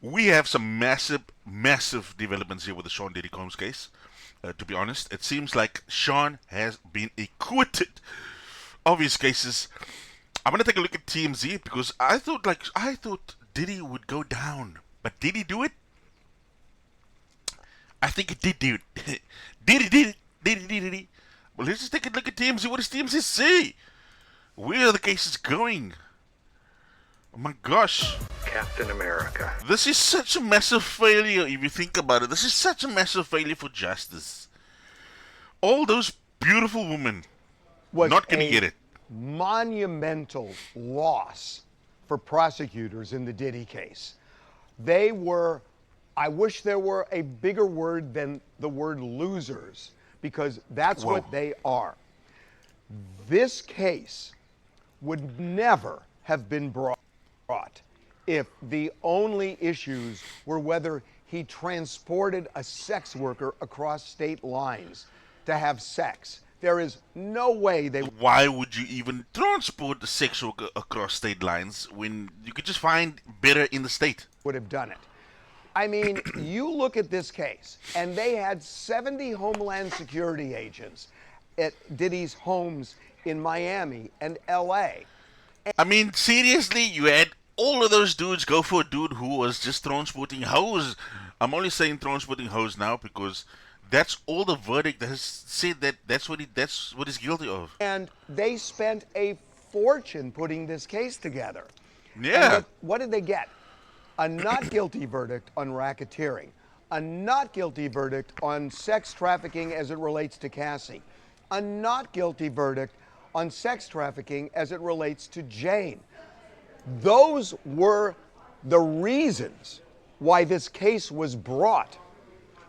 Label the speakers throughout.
Speaker 1: We have some massive, massive developments here with the Sean Diddy Combs case. To be honest, it seems like Sean has been acquitted of his cases. I'm gonna take a look at TMZ because I thought Diddy would go down, but did he do it? I think it did do it. Did it? Did it? Did it? Did it? Well, let's just take a look at TMZ. What does TMZ say? Where are the cases going? Oh my gosh.
Speaker 2: Captain America.
Speaker 1: This is such a massive failure if you think about it. This is such a massive failure for justice. All those beautiful women
Speaker 3: Was
Speaker 1: not going to
Speaker 3: a
Speaker 1: get it.
Speaker 3: monumental loss for prosecutors in the Diddy case. They were, I wish there were a bigger word than the word losers, because that's
Speaker 1: Whoa.
Speaker 3: what they are. This case would never have been brought if the only issues were whether he transported a sex worker across state lines to have sex. There is no way they
Speaker 1: Why would you even transport a sex worker across state lines when you could just find better in the state?
Speaker 3: would have done it. I mean, you look at this case, and they had 70 Homeland Security agents at Diddy's homes in Miami and LA.
Speaker 1: I mean, seriously, you had all of those dudes go for a dude who was just transporting hoes. I'm only saying transporting hoes now because that's all the verdict has said that that's what he's guilty of.
Speaker 3: And they spent a fortune putting this case together.
Speaker 1: Yeah.
Speaker 3: And what did they get? A not guilty verdict on racketeering, a not guilty verdict on sex trafficking as it relates to Cassie, a not guilty verdict on sex trafficking as it relates to Jane. Those were the reasons why this case was brought.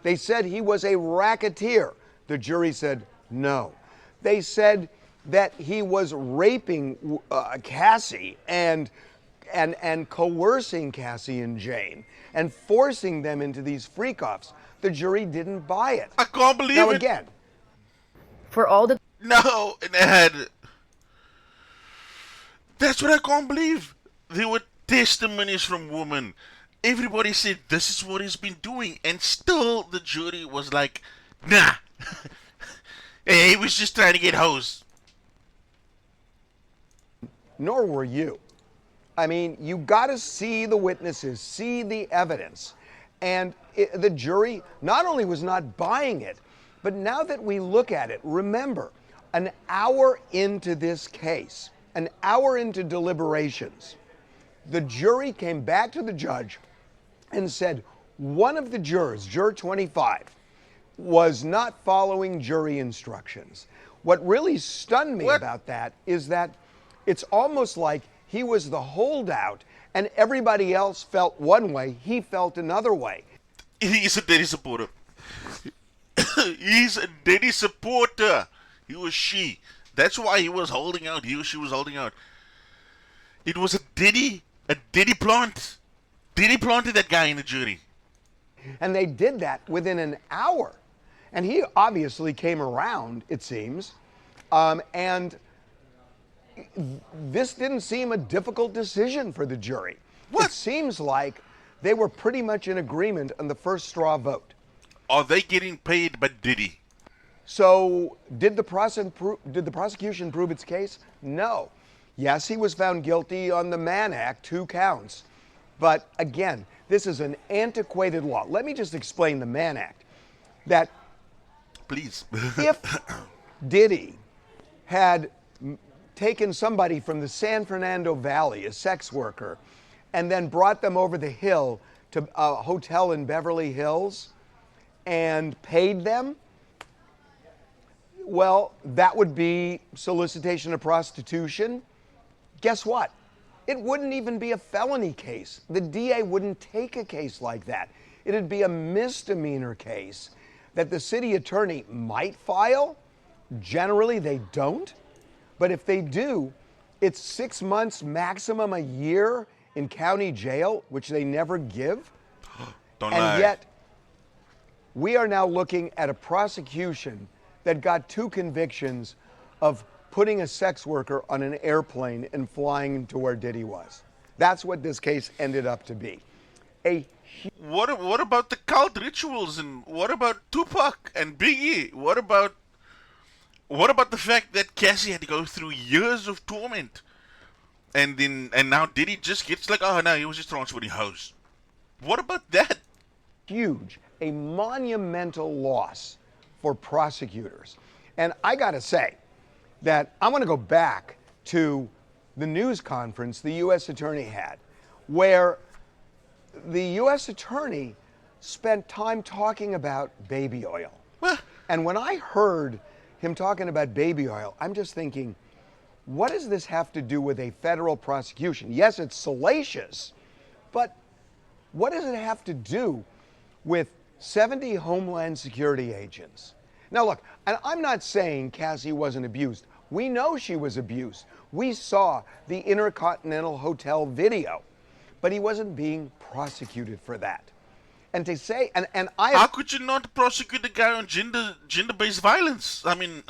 Speaker 3: They said he was a racketeer. The jury said no. They said that he was raping Cassie and coercing Cassie and Jane and forcing them into these freak-offs. The jury didn't buy it.
Speaker 1: I can't believe
Speaker 3: Now
Speaker 1: it.
Speaker 3: again,
Speaker 4: For all the
Speaker 1: No, and it had. That's what I can't believe. There were testimonies from women. Everybody said this is what he's been doing, and still the jury was like, nah. He was just trying to get hoes.
Speaker 3: nor were you. I mean, you got to see the witnesses, see the evidence. And the jury not only was not buying it, but now that we look at it, remember, an hour into this case, an hour into deliberations, the jury came back to the judge and said one of the jurors, juror 25, was not following jury instructions. What really stunned me about that is that it's almost like he was the holdout and everybody else felt one way, he felt another way.
Speaker 1: He's a Diddy supporter. He's a Diddy supporter. He was she. That's why he was holding out. He or she was holding out. It was a Diddy plant. Diddy planted that guy in the jury.
Speaker 3: And they did that within an hour. And he obviously came around, it seems. And this didn't seem a difficult decision for the jury.
Speaker 1: What?
Speaker 3: It seems like they were pretty much in agreement on the first straw vote.
Speaker 1: Are they getting paid by Diddy?
Speaker 3: So did the prosecution prove its case? No. Yes, he was found guilty on the Mann Act, 2 counts. But again, this is an antiquated law. Let me just explain the Mann Act. That
Speaker 1: Please.
Speaker 3: if Diddy had taken somebody from the San Fernando Valley, a sex worker, and then brought them over the hill to a hotel in Beverly Hills and paid them, well, that would be solicitation of prostitution. Guess what? It wouldn't even be a felony case. The DA wouldn't take a case like that. It'd be a misdemeanor case that the city attorney might file. Generally, they don't. But if they do, it's 6 months, maximum a year in county jail, which they never give.
Speaker 1: Don't
Speaker 3: And
Speaker 1: lie.
Speaker 3: yet, we are now looking at a prosecution that got 2 convictions of putting a sex worker on an airplane and flying to where Diddy was. That's what this case ended up to be. A
Speaker 1: What about the cult rituals, and what about Tupac and Biggie? What about the fact that Cassie had to go through years of torment, and now Diddy just gets like, oh no, he was just transporting hoes. What about that?
Speaker 3: huge, a monumental loss for prosecutors. And I got to say that I want to go back to the news conference the U.S. Attorney had, where the U.S. Attorney spent time talking about baby oil.
Speaker 1: Well,
Speaker 3: And when I heard him talking about baby oil, I'm just thinking, what does this have to do with a federal prosecution? Yes, it's salacious, but what does it have to do with 70 Homeland Security agents? Now, look, and I'm not saying Cassie wasn't abused. We know she was abused. We saw the Intercontinental Hotel video, but he wasn't being prosecuted for that. And to say, and I
Speaker 1: how could you not prosecute the guy on gender-based violence? I mean,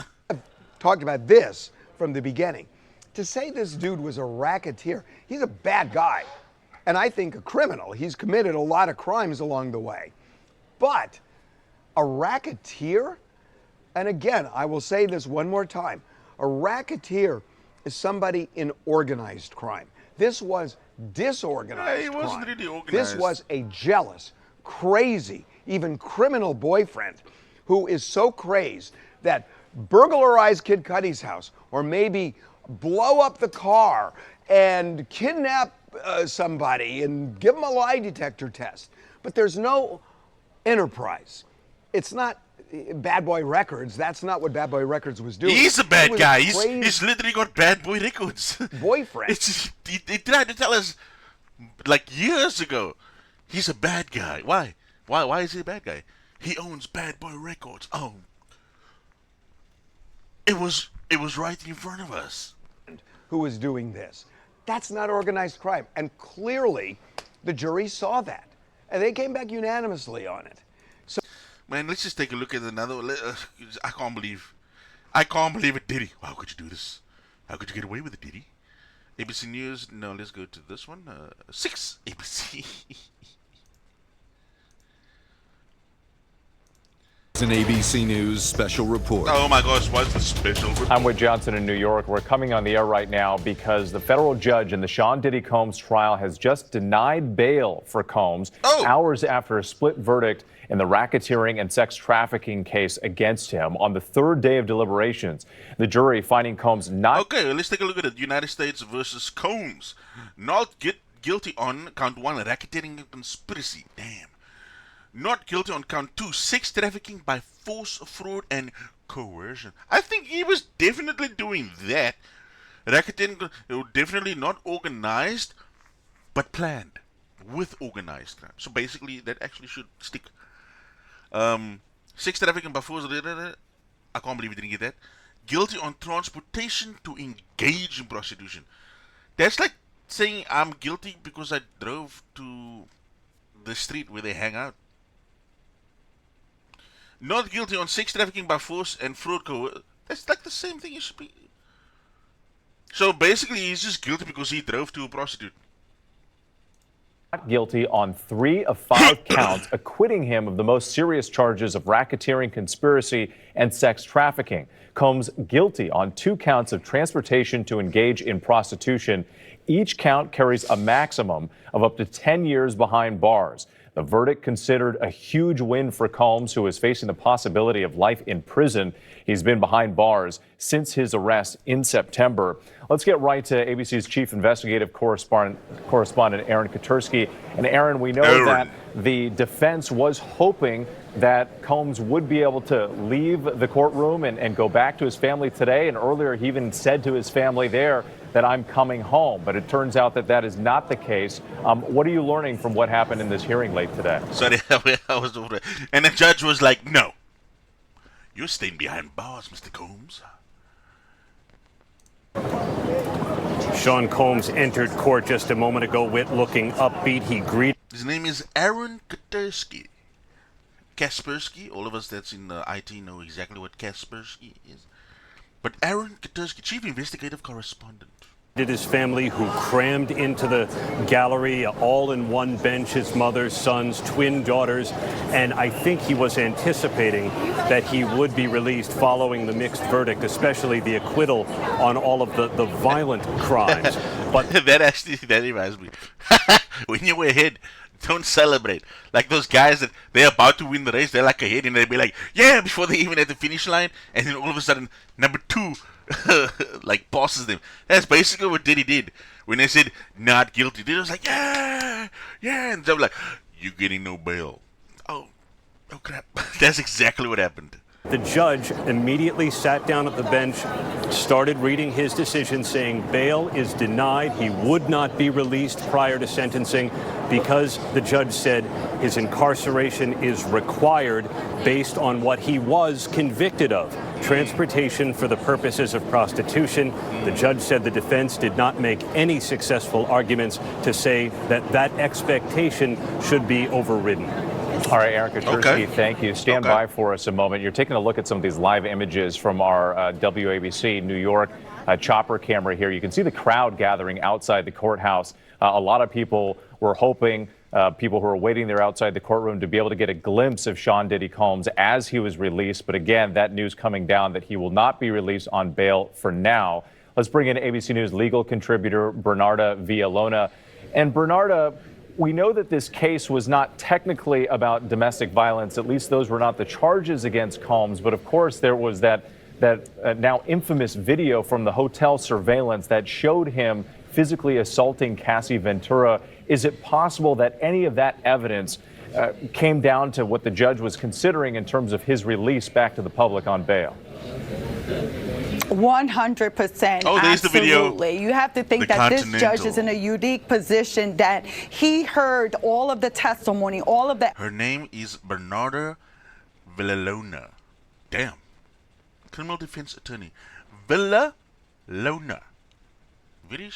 Speaker 3: talked about this from the beginning. To say this dude was a racketeer, he's a bad guy. And I think a criminal. He's committed a lot of crimes along the way. But a racketeer, and again, I will say this one more time, a racketeer is somebody in organized crime. This was disorganized
Speaker 1: Yeah, he wasn't
Speaker 3: crime.
Speaker 1: really organized.
Speaker 3: This was a jealous, crazy, even criminal boyfriend who is so crazed that burglarize Kid Cudi's house, or maybe blow up the car and kidnap somebody and give them a lie detector test. But there's no enterprise. It's not Bad Boy Records. That's not what Bad Boy Records was doing.
Speaker 1: he's a
Speaker 3: He
Speaker 1: bad
Speaker 3: was
Speaker 1: guy.
Speaker 3: crazed
Speaker 1: He's literally got bad boy records.
Speaker 3: boyfriend.
Speaker 1: He tried to tell us like years ago. He's a bad guy. Why? Why is he a bad guy? He owns Bad Boy Records. Oh, it was right in front of us.
Speaker 3: Who was doing this. That's not organized crime. And clearly, the jury saw that. And they came back unanimously on it. So,
Speaker 1: Man, let's just take a look at another. I can't believe it, Diddy. How could you do this? How could you get away with it, Diddy? ABC News. No, let's go to this one. 6 ABC.
Speaker 2: An ABC News special report.
Speaker 1: Oh my gosh, what's the special report?
Speaker 5: I'm with Johnson in New York. We're coming on the air right now because the federal judge in the Sean Diddy Combs trial has just denied bail for Combs hours after a split verdict in the racketeering and sex trafficking case against him on the third day of deliberations. The jury finding Combs not...
Speaker 1: Okay, let's take a look at it. United States versus Combs. Not guilty on count 1, racketeering and conspiracy. Damn. Not guilty on count 2, sex trafficking by force, fraud, and coercion. I think he was definitely doing that. Racketeering, definitely not organized, but planned with organized crime. So basically, that actually should stick. Sex trafficking by force, I can't believe he didn't get that. Guilty on transportation to engage in prostitution. That's like saying I'm guilty because I drove to the street where they hang out. Not guilty on sex trafficking by force and fraud. That's like the same thing. It should be. So basically, he's just guilty because he drove to a prostitute.
Speaker 5: Not guilty on 3 of 5 counts, acquitting him of the most serious charges of racketeering, conspiracy, and sex trafficking. Combs guilty on 2 counts of transportation to engage in prostitution. Each count carries a maximum of up to 10 years behind bars. The verdict considered a huge win for Combs, who is facing the possibility of life in prison. He's been behind bars since his arrest in September. Let's get right to ABC's chief investigative correspondent Aaron Katursky. And Aaron, we know that the defense was hoping that Combs would be able to leave the courtroom and go back to his family today. And earlier, he even said to his family there that I'm coming home. But it turns out that that is not the case. What are you learning from what happened in this hearing late today?
Speaker 1: Sorry, I was over there. And the judge was like, no. You're staying behind bars, Mr. Combs.
Speaker 6: Sean Combs entered court just a moment ago, looking upbeat. He greeted.
Speaker 1: His name is Aaron Katursky. Kaspersky. All of us that's in IT know exactly what Kaspersky is. But Aaron Katursky, chief investigative correspondent.
Speaker 6: Did his family, who crammed into the gallery, all in one bench, his mother, sons, twin daughters, and I think he was anticipating that he would be released following the mixed verdict, especially the acquittal on all of the violent crimes. But
Speaker 1: that reminds me. When you're ahead, don't celebrate. Like those guys that they're about to win the race, they're like ahead and they'll be like, yeah, before they even at the finish line, and then all of a sudden, number 2 like passes them. That's basically what Diddy did. When they said not guilty, Diddy was like, yeah, yeah, and they were like, you're getting no bail. Oh crap. That's exactly what happened.
Speaker 6: the judge immediately sat down at the bench, started reading his decision, saying bail is denied. He would not be released prior to sentencing because the judge said his incarceration is required based on what he was convicted of, transportation for the purposes of prostitution. The judge said the defense did not make any successful arguments to say that that expectation should be overridden.
Speaker 5: All right, Erica Tursky,
Speaker 1: Okay.
Speaker 5: thank you. Stand by for us a moment. You're taking a look at some of these live images from our WABC New York chopper camera here. You can see the crowd gathering outside the courthouse. A lot of people were hoping, people who were waiting there outside the courtroom, to be able to get a glimpse of Sean Diddy Combs as he was released. But again, that news coming down that he will not be released on bail for now. Let's bring in ABC News legal contributor Bernarda Villalona. And Bernarda, we know that this case was not technically about domestic violence. At least those were not the charges against Combs. But of course, there was that now infamous video from the hotel surveillance that showed him physically assaulting Cassie Ventura. Is it possible that any of that evidence came down to what the judge was considering in terms of his release back to the public on bail?
Speaker 7: 100%.
Speaker 1: Oh, there's the video.
Speaker 7: Absolutely. You have to think
Speaker 1: The
Speaker 7: that this
Speaker 1: Continental.
Speaker 7: judge is in a unique position that he heard all of the testimony, all of the.
Speaker 1: Her name is Bernarda Villalona. Damn. Criminal defense attorney. Villalona. Very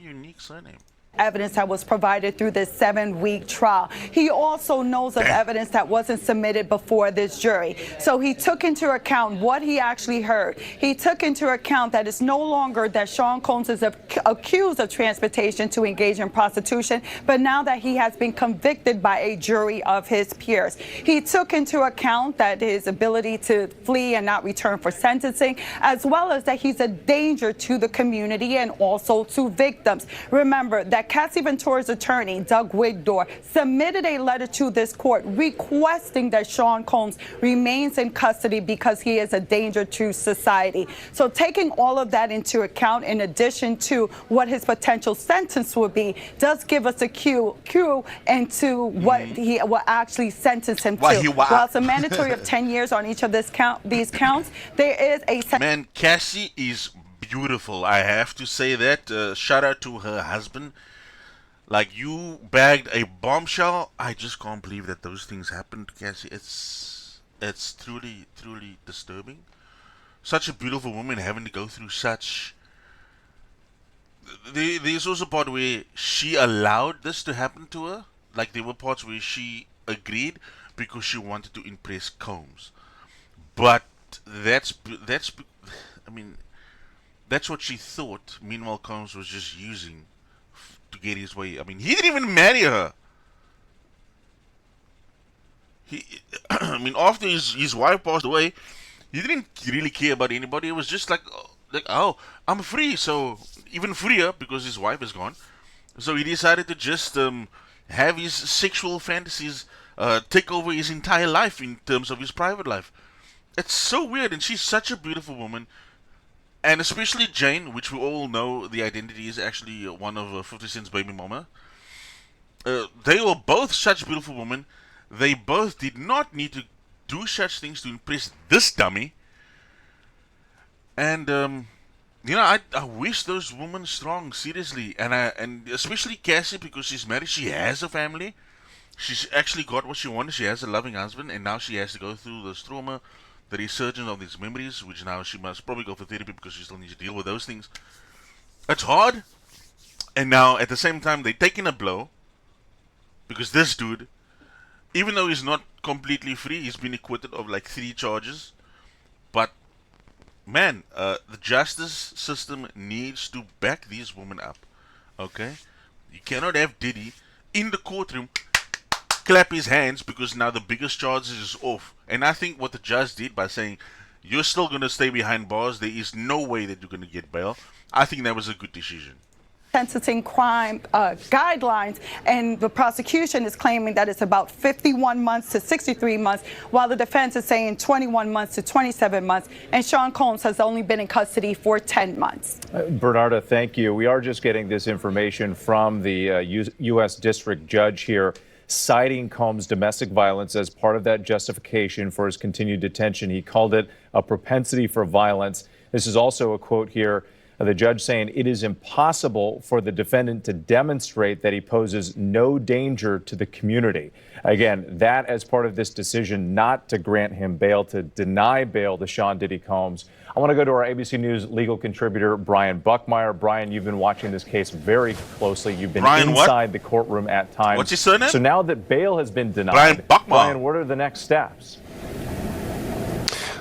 Speaker 1: unique surname.
Speaker 7: Evidence that was provided through this 7-week trial. He also knows of evidence that wasn't submitted before this jury. So he took into account what he actually heard. He took into account that it's no longer that Sean Combs is accused of transportation to engage in prostitution, but now that he has been convicted by a jury of his peers. He took into account that his ability to flee and not return for sentencing, as well as that he's a danger to the community and also to victims. Remember that Cassie Ventura's attorney, Doug Wigdor, submitted a letter to this court requesting that Sean Combs remains in custody because he is a danger to society. So taking all of that into account, in addition to what his potential sentence would be, does give us a cue into what he will actually sentence him to. While it's a mandatory of 10 years on each of these counts, there is a...
Speaker 1: Man, Cassie is beautiful. I have to say that. Shout out to her husband. Like, you bagged a bombshell. I just can't believe that those things happened, Cassie. It's truly, truly disturbing. Such a beautiful woman having to go through such... There's also a part where she allowed this to happen to her. Like, there were parts where she agreed because she wanted to impress Combs. But that's what she thought. Meanwhile, Combs was just using to get his way. I mean, he didn't even marry her. After his wife passed away, he didn't really care about anybody. It was just like, oh, I'm free, so even freer because his wife is gone. So he decided to just have his sexual fantasies take over his entire life in terms of his private life. It's so weird, and she's such a beautiful woman. And especially Jane, which we all know the identity is actually one of 50 Cent's baby mama. They were both such beautiful women. They both did not need to do such things to impress this dummy. And, I wish those women strong, seriously. And especially Cassie, because she's married, she has a family. She's actually got what she wanted. She has a loving husband, and now she has to go through this trauma, the resurgence of these memories, which now she must probably go for therapy because she still needs to deal with those things. It's hard. And now, at the same time, they're taking a blow. Because this dude, even though he's not completely free, he's been acquitted of like 3 charges. But man, the justice system needs to back these women up. Okay, you cannot have Diddy in the courtroom clap his hands because now the biggest charge is off. And I think what the judge did by saying you're still going to stay behind bars, there is no way that you're going to get bail. I think that was a good decision.
Speaker 7: Sentencing crime guidelines, and the prosecution is claiming that it's about 51 months to 63 months, while the defense is saying 21 months to 27 months, and Sean Combs has only been in custody for 10 months.
Speaker 5: Bernarda, thank you. We are just getting this information from the U.S. District Judge here, citing Combs' domestic violence as part of that justification for his continued detention. He called it a propensity for violence. This is also a quote here. The judge saying it is impossible for the defendant to demonstrate that he poses no danger to the community. Again, that as part of this decision not to grant him bail, to deny bail to Sean Diddy Combs. I want to go to our ABC News legal contributor, Brian Buckmeyer. Brian, you've been watching this case very closely. You've been inside the courtroom at times.
Speaker 1: What's his surname?
Speaker 5: So now that bail has been denied,
Speaker 1: Brian Buckmeyer.
Speaker 5: Brian, what are the next steps?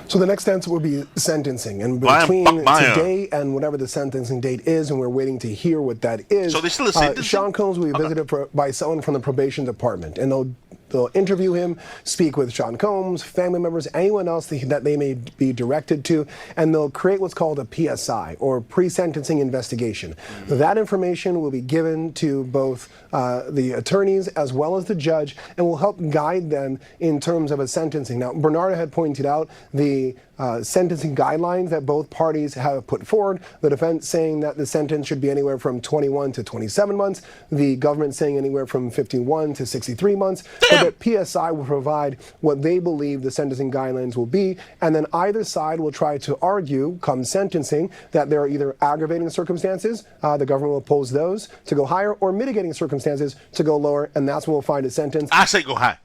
Speaker 8: So the next step will be sentencing, and between today and whatever the sentencing date is, and we're waiting to hear what that is.
Speaker 1: So there's still a sentencing?
Speaker 8: Sean Combs will be visited by someone from the probation department, and they'll interview him, speak with Sean Combs, family members, anyone else that they may be directed to, and they'll create what's called a PSI, or pre-sentencing investigation. That information will be given to both the attorneys as well as the judge, and will help guide them in terms of a sentencing. Now, Bernarda had pointed out the sentencing guidelines that both parties have put forward. The defense saying that the sentence should be anywhere from 21 to 27 months. The government saying anywhere from 51 to 63 months. But that PSI will provide what they believe the sentencing guidelines will be. And then either side will try to argue, come sentencing, that there are either aggravating circumstances, the government will oppose those to go higher, or mitigating circumstances to go lower. And that's when we'll find a sentence.
Speaker 1: I say go high.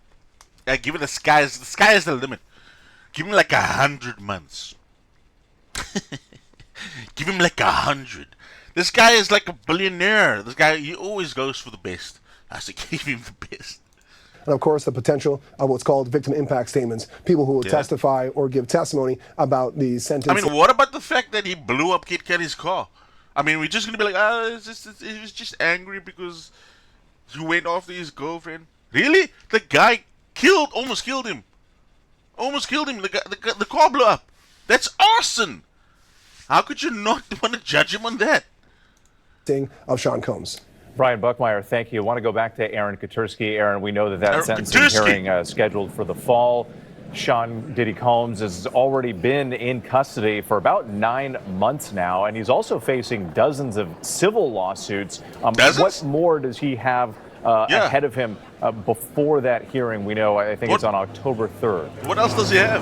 Speaker 1: Give it the sky is the limit. Give him like 100 months. Give him like 100. This guy is like a billionaire. This guy, he always goes for the best. I say give him the best.
Speaker 8: And of course, the potential of what's called victim impact statements, people who will testify or give testimony about the sentence.
Speaker 1: I mean, what about the fact that he blew up Kid Cudi's car? I mean, we're just going to be like, he was just angry because you went after his girlfriend. Really? The guy almost killed him. Almost killed him. The car blew up. That's arson. How could you not want to judge him on that?
Speaker 8: Of Sean Combs.
Speaker 5: Brian Buckmeyer, thank you. I want to go back to Aaron Katursky. Aaron, we know that sentencing hearing scheduled for the fall. Sean Diddy Combs has already been in custody for about 9 months now, and he's also facing dozens of civil lawsuits. What more does he have ahead of him before that hearing? We know, I think it's on October 3rd.
Speaker 1: What else does he have?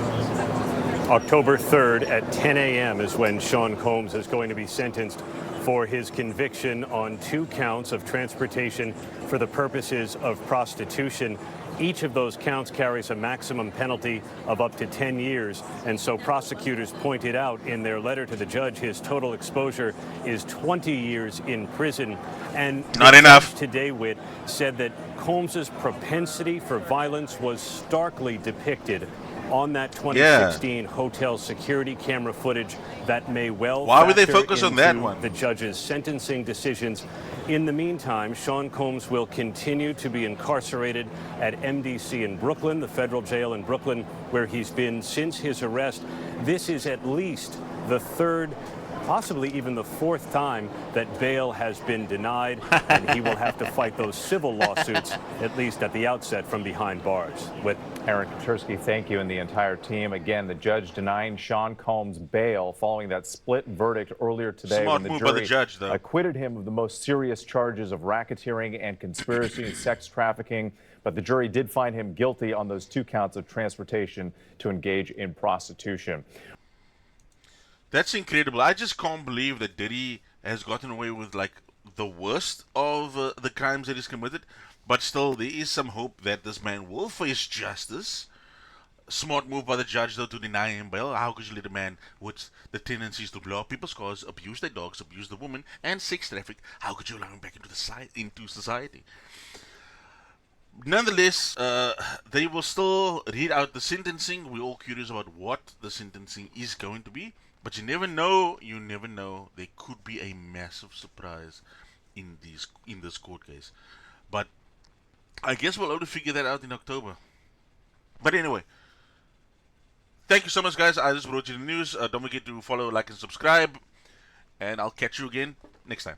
Speaker 6: October 3rd at 10 a.m. is when Sean Combs is going to be sentenced for his conviction on 2 counts of transportation for the purposes of prostitution. Each of those counts carries a maximum penalty of up to 10 years. And so prosecutors pointed out in their letter to the judge his total exposure is 20 years in prison. And
Speaker 1: not enough.
Speaker 6: Today, Witt said that Combs's propensity for violence was starkly depicted on that 2016 hotel security camera footage that may well
Speaker 1: Why would they focus on that one?
Speaker 6: The judge's sentencing decisions. In the meantime, Sean Combs will continue to be incarcerated at MDC in Brooklyn, the federal jail in Brooklyn, where he's been since his arrest. This is at least the 3rd, possibly even the 4th time that bail has been denied, and he will have to fight those civil lawsuits, at least at the outset, from behind bars. With
Speaker 5: Aaron Katursky, thank you, and the entire team. Again, the judge denying Sean Combs bail following that split verdict earlier today when the jury acquitted him of the most serious charges of racketeering and conspiracy and sex trafficking. But the jury did find him guilty on those 2 counts of transportation to engage in prostitution.
Speaker 1: That's incredible. I just can't believe that Diddy has gotten away with like the worst of the crimes that he's committed. But still, there is some hope that this man will face justice. Smart move by the judge, though, to deny him bail. How could you let a man with the tendencies to blow up people's cars, abuse their dogs, abuse the women, and sex traffic, how could you allow him back into society? Nonetheless, they will still read out the sentencing. We're all curious about what the sentencing is going to be. But you never know. You never know. There could be a massive surprise in this court case. But I guess we'll only figure that out in October. But anyway, thank you so much, guys. I just brought you the news. Don't forget to follow, like, and subscribe. And I'll catch you again next time.